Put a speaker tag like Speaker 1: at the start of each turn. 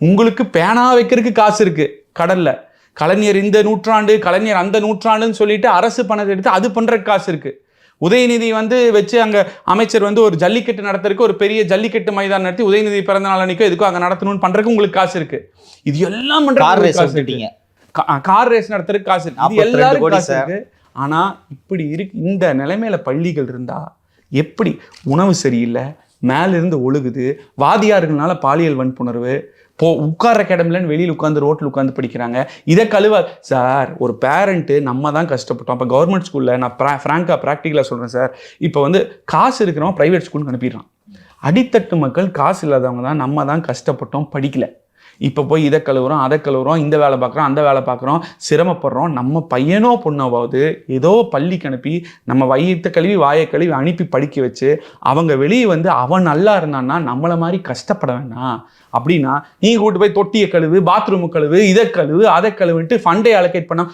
Speaker 1: உங்களுக்கு பேனா வைக்கிறதுக்கு காசு இருக்கு கடல்ல. கலைஞர் இந்த நூற்றாண்டு, கலைஞர் அந்த நூற்றாண்டுன்னு சொல்லிட்டு அரசு பணத்தை எடுத்து அது பண்ற காசு இருக்கு. உதயநிதி வச்சு அங்க அமைச்சர் ஒரு ஜல்லிக்கட்டு நடத்துறதுக்கு ஒரு பெரிய ஜல்லிக்கட்டு மைதானம் நடத்தி உதயநிதி பிறந்த நாள் அன்னைக்கோ எதுக்கும் அங்க நடத்தணும்னு பண்றதுக்கு உங்களுக்கு காசு இருக்கு. இது எல்லாம் கார் ரேஸ் நடத்துறதுக்கு காசு இருக்கு. இது எல்லாருக்கும் காசு இருக்கு. ஆனா இப்படி இருக்கு. இந்த நிலைமையில பள்ளிகள் இருந்தா எப்படி? உணவு சரியில்லை, மேல இருந்து ஒழுகுது, வாதியார்கள்னால பாலியல் வன்புணர்வு, உட்கார்ற கிடமில்லன்னு வெளியில் உட்காந்து ரோட்டில் உட்காந்து படிக்கிறாங்க. இதை கழுவ சார் ஒரு பேரண்ட்டு நம்ம தான் கஷ்டப்பட்டோம். இப்போ கவர்மெண்ட் ஸ்கூலில் நான் ப்ராக்டிக்கலாக சொல்கிறேன் சார். இப்போ காசு இருக்கிறவன் ப்ரைவேட் ஸ்கூலுக்கு அனுப்பிடுறான். அடித்தட்டு மக்கள் காசு இல்லாதவங்க தான் நம்ம தான் கஷ்டப்பட்டோம், படிக்கல. இப்போ போய் இதை கழுவுறோம், அதை கழுவுறோம், இந்த வேலை பார்க்குறோம், அந்த வேலை பார்க்குறோம், சிரமப்படுறோம். நம்ம பையனோ பொண்ணாவது ஏதோ பள்ளிக்கு அனுப்பி நம்ம வயிற்று கழுவி வாயை கழுவி அனுப்பி படிக்க வச்சு அவங்க வெளியே அவன் நல்லா இருந்தான்னா நம்மளை மாதிரி கஷ்டப்பட வேண்டாம். அப்படின்னா நீ கூட்டு போய் தொட்டியை கழுவு, பாத்ரூமு கழுவு, இதை கழுவு, அதை கழுவுன்ட்டு ஃபண்டை அலோகேட் பண்ணா